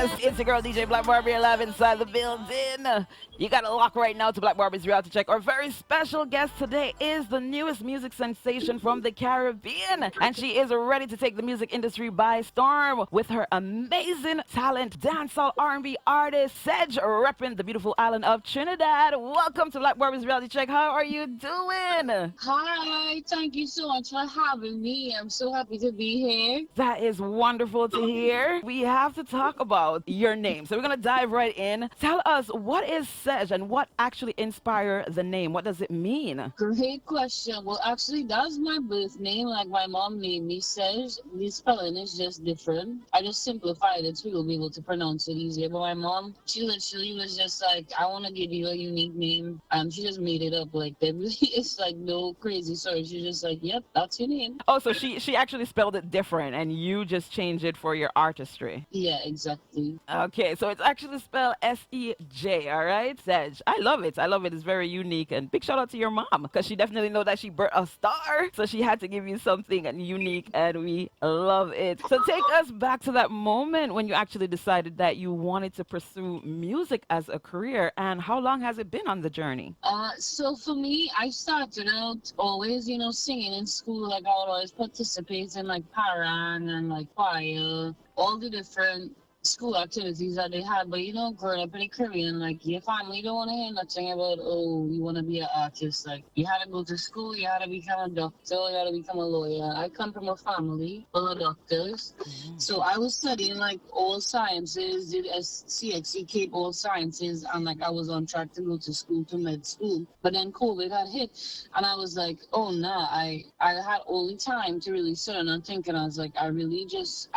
Yes, it's your girl DJ Black Barbie live inside the building. You got to lock right now to Black Barbie's Reality Check. Our very special guest today is the newest music sensation from the Caribbean, and she is ready to take the music industry by storm with her amazing talent, dancehall R&B artist SEJ, repping the beautiful island of Trinidad. Welcome to Black Barbie's Reality Check. How are you doing? Hi, thank you so much for having me. I'm so happy to be here. That is wonderful to hear. We have to talk about your name. So we're going to dive right in. Tell us, what is SEJ and what actually inspired the name? What does it mean? Great question. Well, actually, that's my birth name. Like, my mom named me SEJ. The spelling is just different. I just simplified it so you'll be able to pronounce it easier. But my mom, she literally was just like, I want to give you a unique name. She just made it up like that. It's like no crazy story. She's just like, yep, that's your name. Oh, so she actually spelled it different and you just changed it for your artistry. Yeah, exactly. Okay, so it's actually spelled SEJ, all right? SEJ. I love it. I love it. It's very unique. And big shout out to your mom, because she definitely know that she birthed a star. So she had to give you something unique, and we love it. So take us back to that moment when you actually decided that you wanted to pursue music as a career. And how long has it been on the journey? So for me, I started out always, singing in school. Like, I would always participate in like parang and like choir, all the different school activities that they had. But growing up in the Caribbean, like, your family don't want to hear nothing about, oh, you want to be an artist. Like, you had to go to school, you had to become a doctor, you had to become a lawyer. I come from a family full of doctors. So I was studying like all sciences, did CXC Cape all sciences, and like I was on track to go to school, to med school. But then COVID had hit, and I was like, oh nah, I had only time to really sit down and think, and I was like, I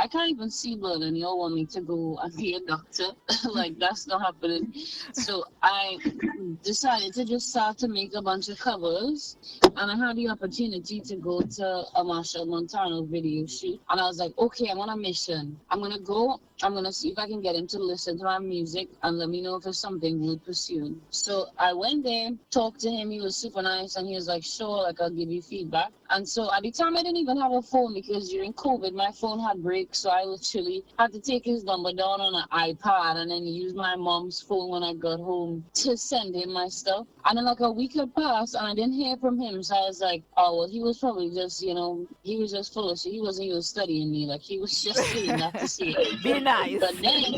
can't even see blood, and y'all want me to go and be a doctor. Like, that's not happening. So I decided to just start to make a bunch of covers, and I had the opportunity to go to a MACHEL Montano video shoot, and I was like, okay, I'm on a mission. I'm gonna see if I can get him to listen to my music and let me know if it's something worth pursuing. So I went there, talked to him. He was super nice, and he was like, sure, like, I'll give you feedback. And so at the time, I didn't even have a phone, because during COVID, my phone had breaks. So I literally had to take his number down on an iPad and then use my mom's phone when I got home to send him my stuff. And then like a week had passed and I didn't hear from him. So I was like, oh, well, he was probably just, he was just full of shit. He wasn't even studying me. Like, he was just saying that to say it. Be nice. But then,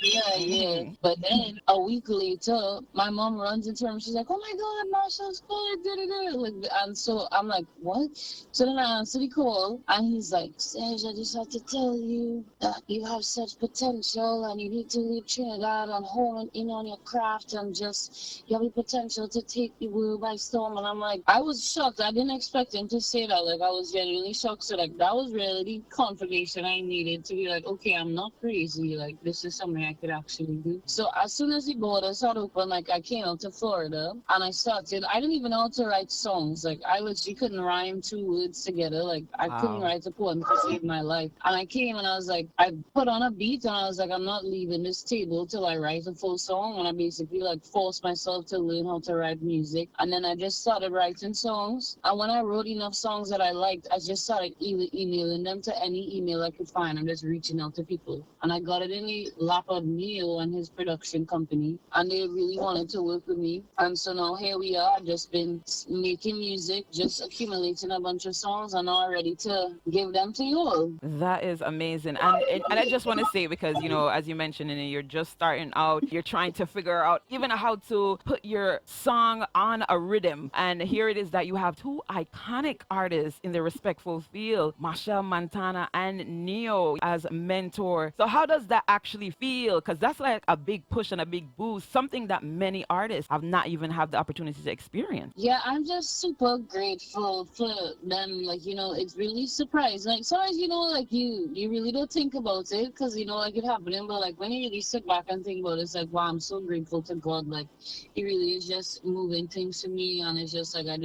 yeah. But then a week later, my mom runs into him. She's like, oh my God, Marshall's calling. Like, and so I'm like, what? So then I answer the call, and he's like, SEJ, I just have to tell you that you have such potential, and you need to leave Trinidad and hone in on your craft, and just, you have the potential to take the world by storm. And I'm like, I was shocked. I didn't expect him to say that. Like, I was genuinely shocked. So like, that was really the confirmation I needed to be like, okay, I'm not crazy. Like, this is something I could actually do. So as soon as the borders had opened, like, I came out to Florida, and I didn't even know how to write songs. Like, I literally couldn't rhyme 2 words together. Like, I couldn't write a poem to save my life. And I came and I was like, I put on a beat, and I was like, I'm not leaving this table till I write a full song. And I basically like forced myself to learn how to write music. And then I just started writing songs. And when I wrote enough songs that I liked, I just started emailing them to any email I could find. I'm just reaching out to people. And I got it in the lap of NEYO and his production company. And they really wanted to work with me. And so now here we are. I've just been making music, just accumulating a bunch of songs, and now I'm ready to give them to you all. That is amazing. And I just want to say, because, as you mentioned, you're just starting out, you're trying to figure out even how to put your song on a rhythm. And here it is that you have 2 iconic artists in the respectful field, MACHEL Montano and NEYO, as mentor. So how does that actually feel? Because that's like a big push and a big boost, something that many artists have not even had the opportunity to experience. Yeah, I'm just super grateful for them. Like, it's really surprising. Like, sometimes, like, you really don't think about it, because, like, it happening. But, like, when you really sit back and think about it, it's like, wow, I'm so grateful to God. Like, he really is just moving things to me. And it's just like, I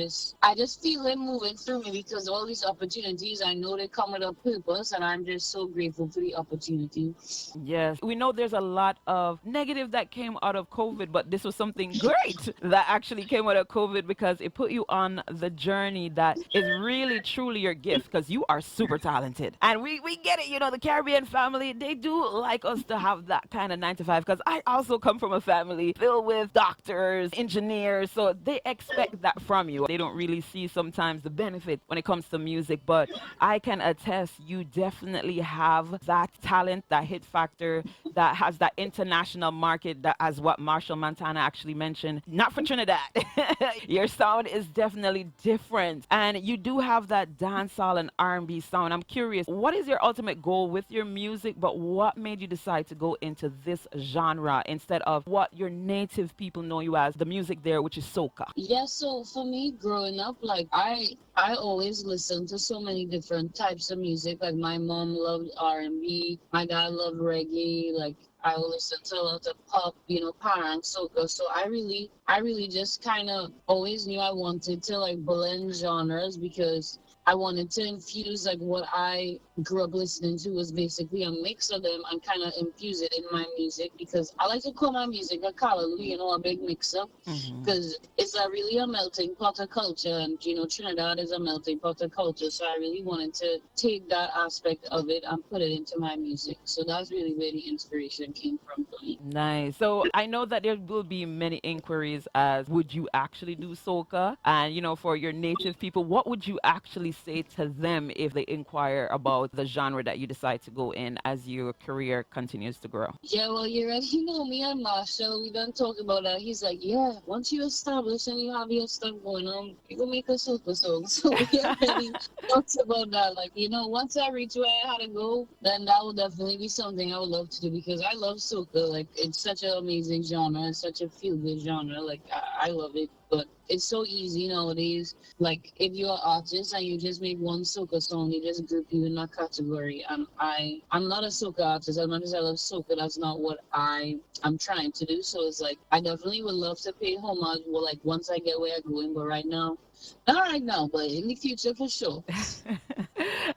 just feel it moving through me, because all these opportunities, I know they come with a purpose. And I'm just so grateful for the opportunity. Yes, we know there's a lot of negative that came out of COVID, but this was something great that actually came out of COVID because it put you on the journey that is really truly your gift because you are super talented. And we get it, the Caribbean family, they do like us to have that kind of 9 to 5 because I also come from a family filled with doctors, engineers, so they expect that from you. They don't really see sometimes the benefit when it comes to music, but I can attest you definitely have that talent, that hit factor, that has that international market, that as what Marshall Montana actually mentioned, not for Trinidad. Your sound is definitely different, and you do have that dancehall and R&B sound. I'm curious, what is your ultimate goal with your music, but what made you decide to go into this genre instead of what your native people know you as, the music there, which is soca? Yeah, so for me growing up, like I always listened to so many different types of music. Like my mom loved R&B, my dad loved reggae, like I listened to a lot of pop, parang soca. So I really just kind of always knew I wanted to like blend genres because I wanted to infuse like what I grew up listening to was basically a mix of them and kind of infuse it in my music because I like to call my music a callaloo, a big mix up because it's really a melting pot of culture, and Trinidad is a melting pot of culture. So I really wanted to take that aspect of it and put it into my music. So that's really where the inspiration came from for me. Nice. So I know that there will be many inquiries as would you actually do soca? And for your native people, what would you actually say to them if they inquire about the genre that you decide to go in as your career continues to grow? Yeah, well, you already know me and Marshall. We done talk about that. He's like, yeah, once you establish and you have your stuff going on, you go make a super song. So we already talked about that. Like, once I reach where I had to go, then that would definitely be something I would love to do because I love soca. Like, it's such an amazing genre. It's such a feel-good genre. Like, I love it. But it's so easy nowadays. Like, if you're an artist and you just make one soca song, they just group you in that category. And I'm not a soca artist. As much as I love soca, that's not what I'm trying to do. So it's like, I definitely would love to pay homage, well, like, once I get where I'm going. But right now, not right now, but in the future for sure.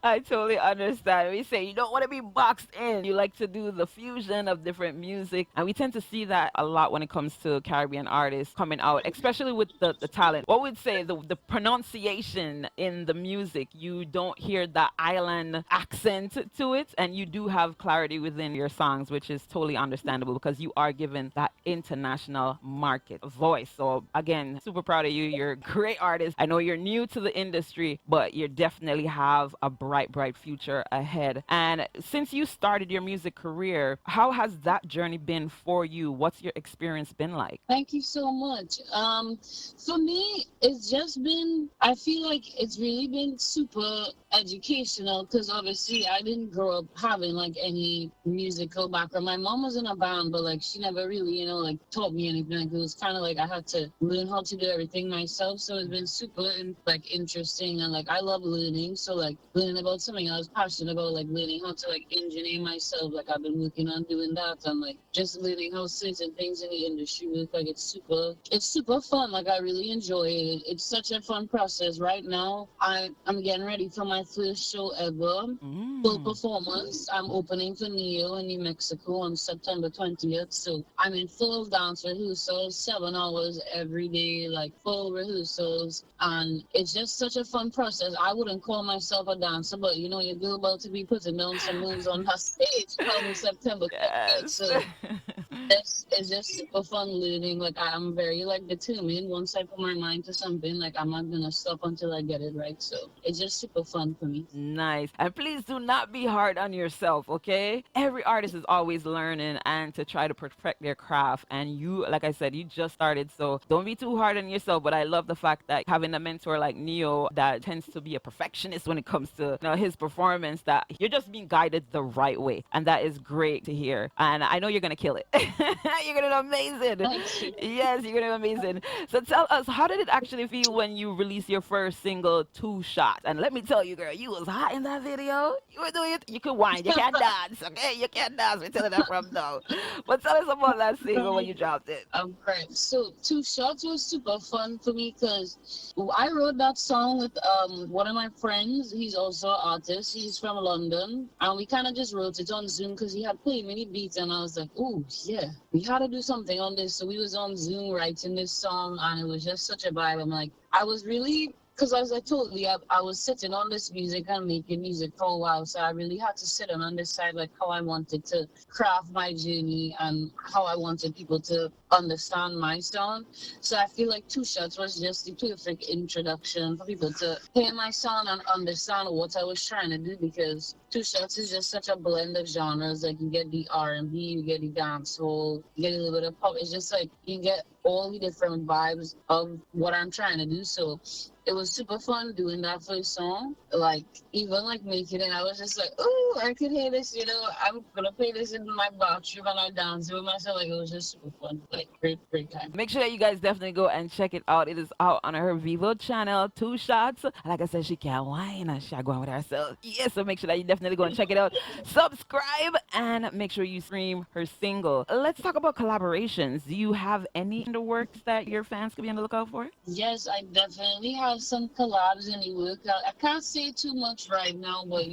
I totally understand. We say you don't want to be boxed in. You like to do the fusion of different music. And we tend to see that a lot when it comes to Caribbean artists coming out, especially with the talent. What would say the pronunciation in the music, you don't hear the island accent to it. And you do have clarity within your songs, which is totally understandable because you are given that international market voice. So again, super proud of you. You're a great artist. I know you're new to the industry, but you definitely have a bright future ahead. And since you started your music career, how has that journey been for you? What's your experience been like? Thank you so much. For me, it's just been, I feel like it's really been super educational because obviously I didn't grow up having like any musical background. My mom was in a band, but like she never really, like taught me anything. Like, it was kind of like I had to learn how to do everything myself. So it's been super like interesting, and like I love learning. So like learning about something I was passionate about, like learning how to like engineer myself. Like I've been working on doing that, and like just learning how certain things in the industry work. Like it's super fun. Like I really enjoy it. It's such a fun process. Right now, I'm getting ready for my first show ever, full performance. I'm opening for NEYO in New Mexico on September 20th. So I'm in full dance rehearsals, 7 hours every day, like full rehearsals, and it's just such a fun process. I wouldn't call myself a dancer, but your girl about to be putting down some moves on her stage come September 20th. Yes. So it's just super fun learning. Like I'm very like determined. Once I put my mind to something, like I'm not gonna stop until I get it right. So it's just super fun for me. Nice. And please do not be hard on yourself, okay? Every artist is always learning and to try to perfect their craft. And you, like I said, you just started, so don't be too hard on yourself. But I love the fact that having a mentor like NEYO that tends to be a perfectionist when it comes to his performance, that you're just being guided the right way. And that is great to hear. And I know you're going to kill it. You're gonna do amazing. Thank you. Yes, you're gonna do amazing. So tell us, how did it actually feel when you released your first single, Two Shots? And let me tell you, girl, you was hot in that video. You were doing it. You can whine, you can't dance, okay? You can't dance. We're telling that from now. But tell us about that single when you dropped it. Right. So Two Shots was super fun for me because I wrote that song with one of my friends. He's also an artist. He's from London, and we kind of just wrote it on Zoom because he had played many beats, and I was like, "Oh yeah, we had to do something on this." So we was on Zoom writing this song, and it was just such a vibe. I'm like, I was really. Because as I told you, I was sitting on this music and making music for a while, so I really had to sit and decide like how I wanted to craft my journey and how I wanted people to understand my sound. So I feel like Two Shots was just the perfect introduction for people to hear my sound and understand what I was trying to do, because Two Shots is just such a blend of genres. Like you get the R&B, you get the dancehall, you get a little bit of pop. It's just like you get all the different vibes of what I'm trying to do. So it was super fun doing that first song. Like even like making it, I was just like, oh, I could hear this. I'm gonna play this in my bathroom and I dance with myself. Like it was just super fun. Like great time. Make sure that you guys definitely go and check it out. It is out on her Vivo channel, Two Shots. Like I said, she can't whine and she's going with herself. Yes, so make sure that you definitely go and check it out. Subscribe and make sure you stream her single. Let's talk about collaborations. Do you have any in the works that your fans could be on the lookout for? Yes, I definitely have some collabs in the work. I can't say too much right now, but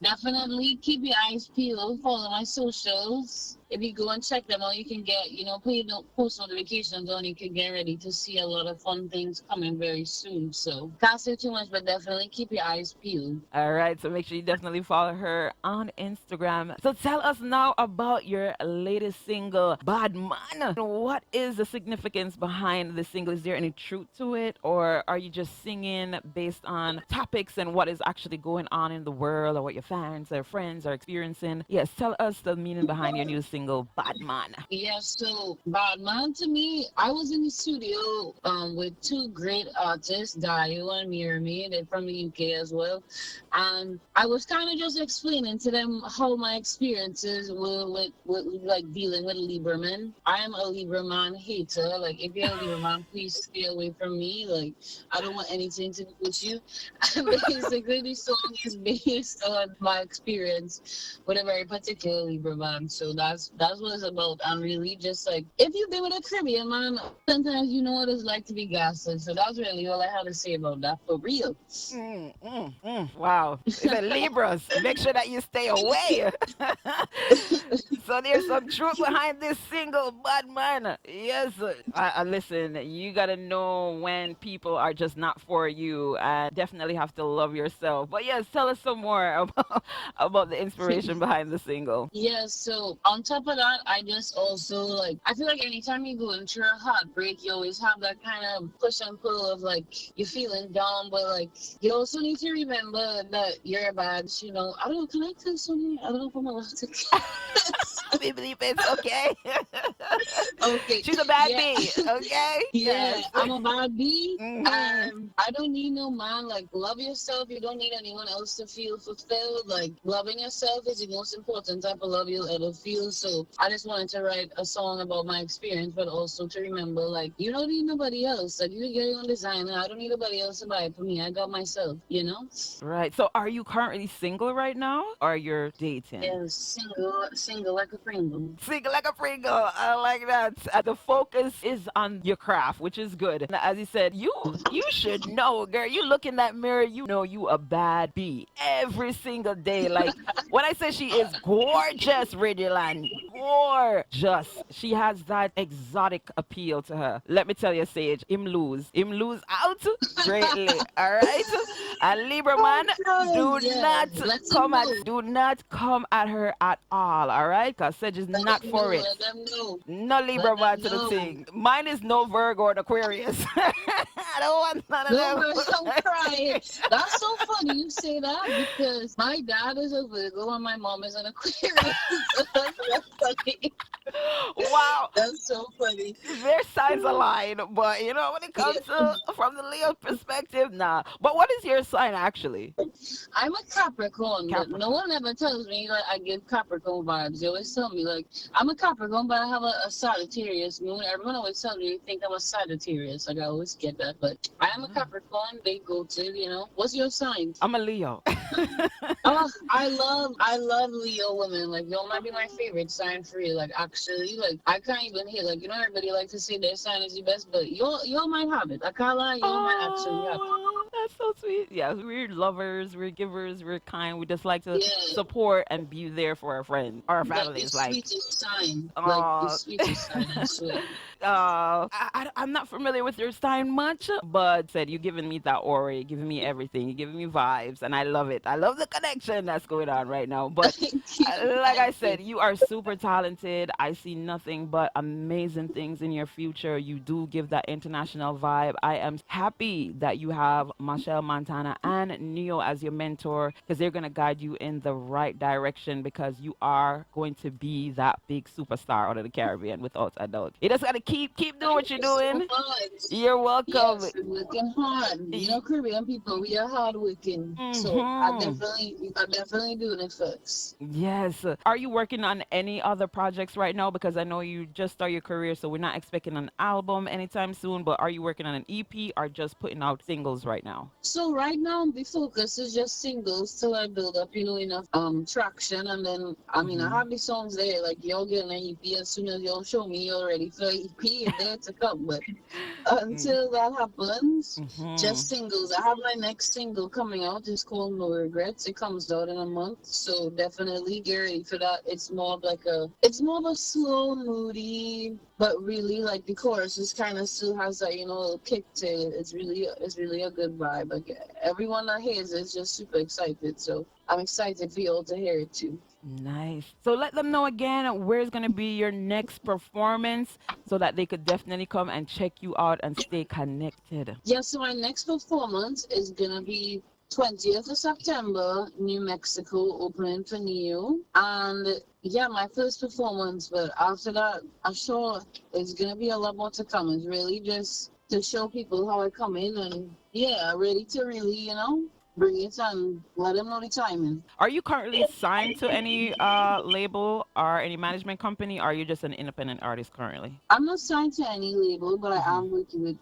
definitely keep your eyes peeled. Follow my socials. If you go and check them out, you can get, put your post notifications on. You can get ready to see a lot of fun things coming very soon. So can't say too much, but definitely keep your eyes peeled. All right, so make sure you definitely follow her on Instagram. So tell us now about your latest single, Bad Man. What is the significance behind the single? Is there any truth to it, or are you just singing based on topics and what is actually going on in the world, or what your fans or friends are experiencing? Yes, tell us the meaning behind your new single, Bad Man. Yeah, so Bad Man, to me, I was in the studio with two great artists, Dio and Mirami. They're from the UK as well. And I was kind of just explaining to them how my experiences were with like dealing with Libra men. I am a Libra man hater. Like if you're a Libra man, please stay away from me. Like I don't want anything to do with you. Basically, the song is based on my experience with a very particular Libra man. So that's what it's about. And really just like, if you've been with a Caribbean man, sometimes you know what it's like to be gaslit. So that's really all I had to say about that, for real. Wow. The Libras, make sure that you stay away. So there's some truth behind this single, Bad Man. Yes. Listen, you got to know when people are just not for you, and definitely have to love yourself. But yes, tell us some more about the inspiration behind the single. Yes, so on top of that, I just also like, I feel like anytime you go into a heartbreak, you always have that kind of push and pull of like, you're feeling down, but like, you also need to remember that you're a bad, I don't know, can I tell something? I don't know if I'm allowed to. We believe it's okay. Okay. She's a bad Yeah. bee, okay? Yeah, Yes. I'm a bad bee. Mhm. I don't need no man. Like, love yourself. You don't need anyone else to feel fulfilled. Like, loving yourself is the most important type of love you'll ever feel. So I just wanted to write a song about my experience, but also to remember, like, you don't need nobody else. Like, you get your own designer. I don't need nobody else to buy it for me. I got myself, Right. So are you currently single right now, or you're dating? Yeah, single like a Pringle. Single like a Pringle. I like that. The focus is on your craft, which is good. And as you said, you should know, girl. You look in that mirror, you know you a bad bee every single day. Like when I say she is gorgeous, Ridgeland, gorgeous. She has that exotic appeal to her. Let me tell you, Sage, him lose out greatly. All right. And Libra man, do not come at her at all. All right, because Sage is not for it. No Libra man to the thing. Mine is no Virgo or Aquarius. I don't want none of them. I'm crying. That's so funny you say that, because my dad is a Virgo and my mom is an Aquarius. That's funny. Wow. That's so funny. Their signs align, but when it Yeah. comes to from the Leo perspective, nah. But what is your sign actually? I'm a Capricorn, but no Capricorn. one ever tells me like I give Capricorn vibes. They always tell me like I'm a Capricorn, but I have a Sagittarius moon. Everyone always tells me they think I'm a Sagittarius. Like I always get that, but I am a Mm. Capricorn. They go to, What's your sign? I'm a Leo. Oh, I love Leo women. Like, y'all might be my favorite sign for you. Like, actually, like, I can't even hit. Like, everybody like to say their sign is the best, but y'all might have it. I can't lie, y'all might actually have it. Oh, that's so sweet. Yeah, we're lovers, we're givers, we're kind. We just like to Yeah, support and be there for our friends, our like the families. Like, sweetest sign. Like the oh, sweetest sign, I swear. I'm not familiar with your sign much, but said you giving me that aura, you giving me everything, you giving me vibes, and I love it. I love the connection that's going on right now. But Thank you, like I thank you. said, you are super talented. I see nothing but amazing things in your future. You do give that international vibe. I am happy that you have Machel Montana and Neo as your mentor because they're going to guide you in the right direction because you are going to be that big superstar out of the Caribbean without a doubt. You just got to keep doing what Thank you're you so doing. much. You're welcome. Yes, we're working hard. Caribbean people, we are hard working. So Hmm. I definitely doing it first. Yes. Are you working on any other projects right now? Because I know you just started your career, so we're not expecting an album anytime soon. But are you working on an EP or just putting out singles right now? So right now the focus is just singles till I build up, enough traction, and then I Hmm. have the songs there, like y'all getting an EP as soon as y'all show me you're ready for EP and there to come. But until that happens, Mm-hmm. just singles. I have my next single coming out. It's called No Regrets. It comes out in a month, so definitely get ready for that. It's more of a slow, moody, but really like the chorus is kind of still has that little kick to it. It's really a good vibe. Like everyone that hears it is just super excited. So I'm excited for you all to hear it too. Nice. So let them know again where's going to be your next performance so that they could definitely come and check you out and stay connected. Yeah, so my next performance is gonna be 20th of September, New Mexico, opening for NEYO. And yeah, my first performance, but after that, I'm sure it's gonna be a lot more to come. It's really just to show people how I come in and yeah, ready to really, bring it and let them know the timing. Are you currently signed to any label or any management company? Or are you just an independent artist currently? I'm not signed to any label, but I Hmm. am working with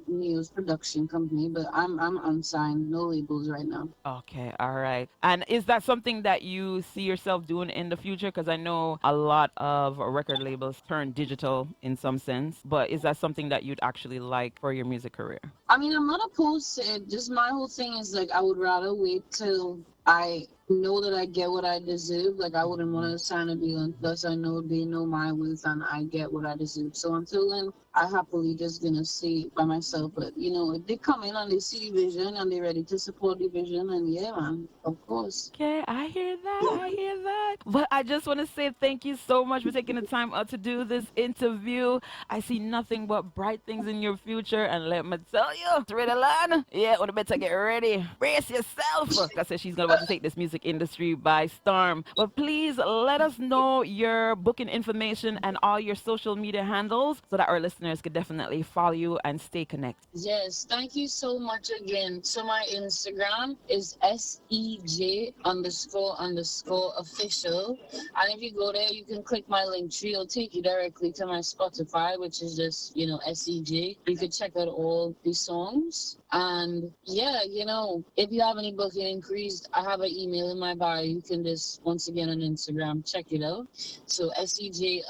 NEYO's production company, but I'm unsigned, no labels right now. Okay, all right. And is that something that you see yourself doing in the future? Because I know a lot of record labels turn digital in some sense, but is that something that you'd actually like for your music career? I'm not opposed to it. Just my whole thing is like I would rather wait till I know that I get what I deserve. Like I wouldn't want Mhm. to sign a deal unless I know they know my worth and I get what I deserve. So until then, I happily just gonna stay by myself. But if they come in and they see the vision and they're ready to support the vision, and yeah, man, of course. Okay, I hear that. I hear that. But I just want to say thank you so much for taking the time out to do this interview. I see nothing but bright things in your future. And let me tell you, Trina Lan, yeah, you better get ready. Brace yourself. Because she's going to take this music industry by storm. But please let us know your booking information and all your social media handles so that our listeners could definitely follow you and stay connected. Yes, thank you so much again. So my Instagram is SEJ___ official. And if you go there, you can click my link tree. It'll take you directly to my Spotify, which is just, SEJ. You can check out all the songs. And yeah, if you have any booking inquiries, I have an email in my bio. You can just, once again, on Instagram, check it out. So SEJ___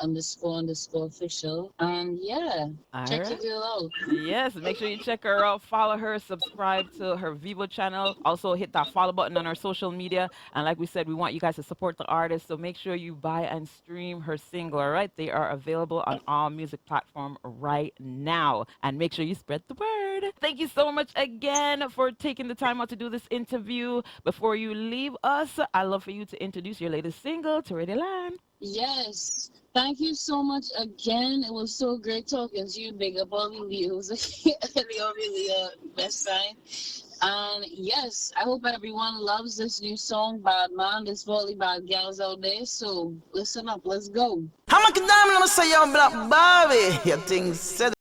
official. And yeah, All check right. your girl out. Yes, make sure you check her out, follow her, subscribe to her Vivo channel. Also, hit that follow button on her social media. And like we said, we want you guys to support the artist. So make sure you buy and stream her single. All right, they are available on all music platform right now. And make sure you spread the word. Thank you so much again for taking the time out to do this interview. Before you leave us, I'd love for you to introduce your latest single to Radio Land. Yes. Thank you so much again. It was so great talking to you. Big up all the Leos. Leo really best sign. And yes, I hope everyone loves this new song, Bad Man. There's probably bad gals out there. So listen up. Let's go. I'm a diamond, gonna say you're Black Barbie. You think said